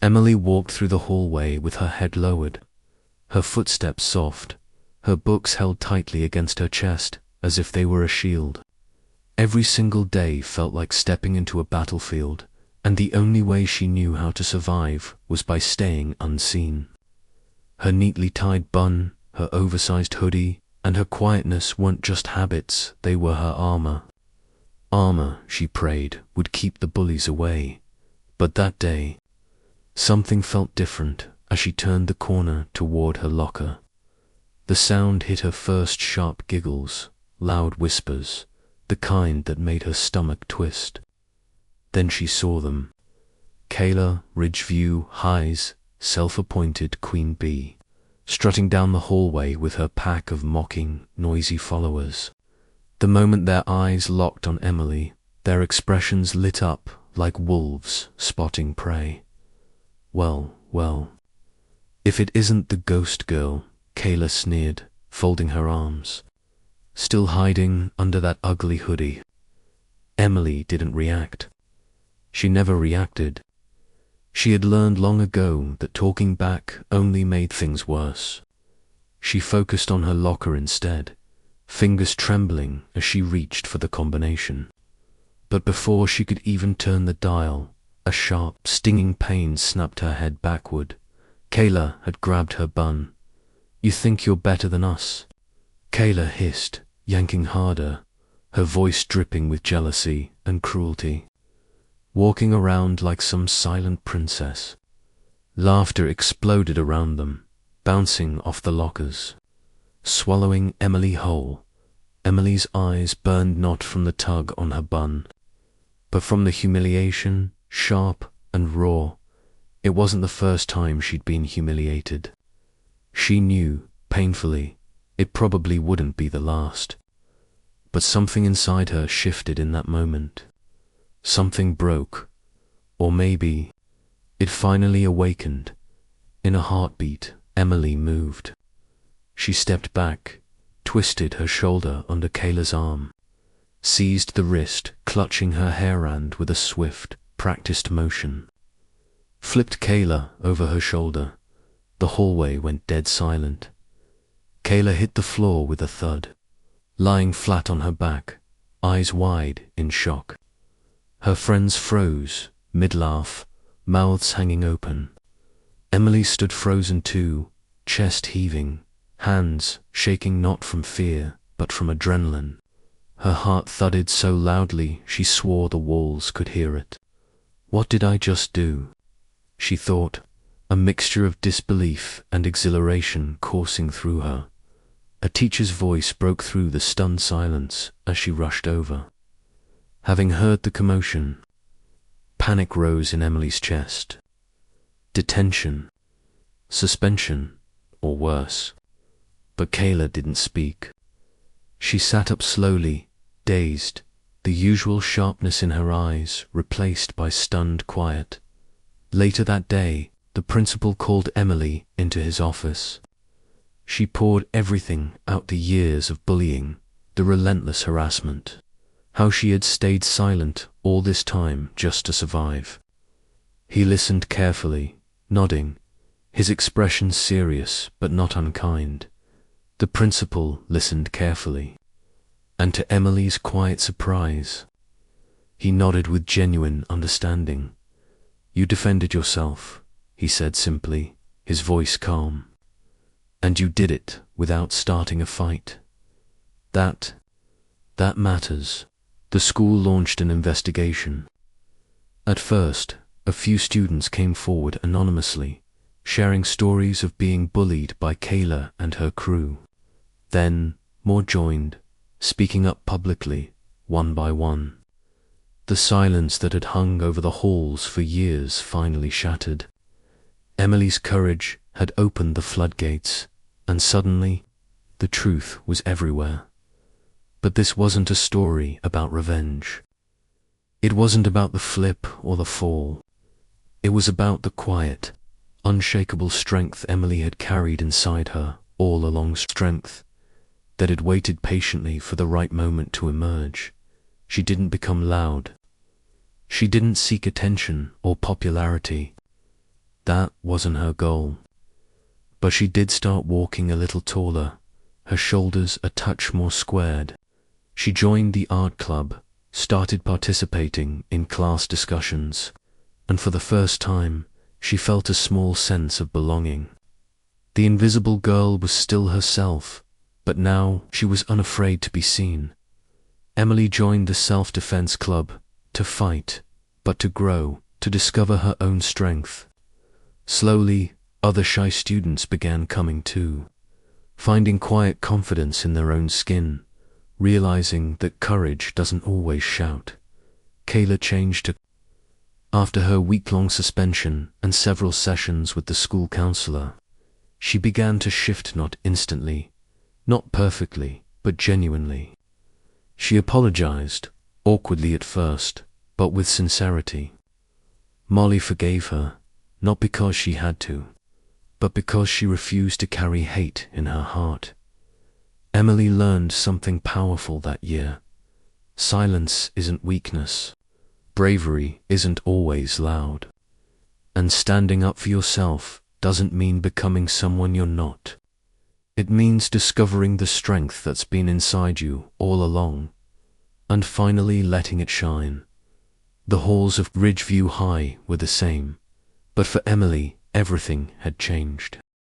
Emily walked through the hallway with her head lowered, her footsteps soft, her books held tightly against her chest as if they were a shield. Every single day felt like stepping into a battlefield, and the only way she knew how to survive was by staying unseen. Her neatly tied bun, her oversized hoodie, and her quietness weren't just habits, they were her armor. Armor, she prayed, would keep the bullies away. But that day, something felt different as she turned the corner toward her locker. The sound hit her first sharp giggles, loud whispers, the kind that made her stomach twist. Then she saw them. Kayla, Ridgeview High's self-appointed queen bee, strutting down the hallway with her pack of mocking, noisy followers. The moment their eyes locked on Emily, their expressions lit up like wolves spotting prey. Well, if it isn't the ghost girl, Kayla sneered, folding her arms, still hiding under that ugly hoodie. Emily didn't react. She never reacted. She had learned long ago that talking back only made things worse. She focused on her locker instead, fingers trembling as she reached for the combination. But before she could even turn the dial, a sharp, stinging pain snapped her head backward. Kayla had grabbed her bun. "You think you're better than us?" Kayla hissed, yanking harder, her voice dripping with jealousy and cruelty. Walking around like some silent princess. Laughter exploded around them, bouncing off the lockers, swallowing Emily whole. Emily's eyes burned not from the tug on her bun, but from the humiliation, sharp and raw. It wasn't the first time she'd been humiliated. She knew, painfully, it probably wouldn't be the last. But something inside her shifted in that moment. Something broke, or maybe it finally awakened. In a heartbeat, Emily moved. She stepped back, twisted her shoulder under Kayla's arm, seized the wrist, clutching her hairband with a swift, practiced motion, flipped Kayla over her shoulder. The hallway went dead silent. Kayla hit the floor with a thud, lying flat on her back, eyes wide in shock. Her friends froze, mid-laugh, mouths hanging open. Emily stood frozen too, chest heaving, hands shaking not from fear, but from adrenaline. Her heart thudded so loudly she swore the walls could hear it. What did I just do? She thought, a mixture of disbelief and exhilaration coursing through her. A teacher's voice broke through the stunned silence as she rushed over. Having heard the commotion, panic rose in Emily's chest. Detention, suspension, or worse. But Kayla didn't speak. She sat up slowly, dazed, the usual sharpness in her eyes replaced by stunned quiet. Later that day, the principal called Emily into his office. She poured everything out: the years of bullying, the relentless harassment, how she had stayed silent all this time just to survive. He listened carefully, nodding, his expression serious but not unkind. The principal listened carefully, and to Emily's quiet surprise, he nodded with genuine understanding. "You defended yourself," he said simply, his voice calm. "And you did it without starting a fight. That matters." The school launched an investigation. At first, a few students came forward anonymously, sharing stories of being bullied by Kayla and her crew. Then, more joined, speaking up publicly, one by one. The silence that had hung over the halls for years finally shattered. Emily's courage had opened the floodgates, and suddenly, the truth was everywhere. But this wasn't a story about revenge. It wasn't about the flip or the fall. It was about the quiet, unshakable strength Emily had carried inside her all along, strength that had waited patiently for the right moment to emerge. She didn't become loud. She didn't seek attention or popularity. That wasn't her goal. But she did start walking a little taller, her shoulders a touch more squared. She joined the art club, started participating in class discussions, and for the first time, she felt a small sense of belonging. The invisible girl was still herself, but now she was unafraid to be seen. Emily joined the self-defense club, to fight, but to grow, to discover her own strength. Slowly, other shy students began coming too, finding quiet confidence in their own skin, realizing that courage doesn't always shout. Kayla changed after her week-long suspension and several sessions with the school counselor. She began to shift, not instantly, not perfectly, but genuinely. She apologized, awkwardly at first, but with sincerity. Molly forgave her, not because she had to, but because she refused to carry hate in her heart. Emily learned something powerful that year. Silence isn't weakness. Bravery isn't always loud. And standing up for yourself doesn't mean becoming someone you're not. It means discovering the strength that's been inside you all along, and finally letting it shine. The halls of Ridgeview High were the same, but for Emily, everything had changed.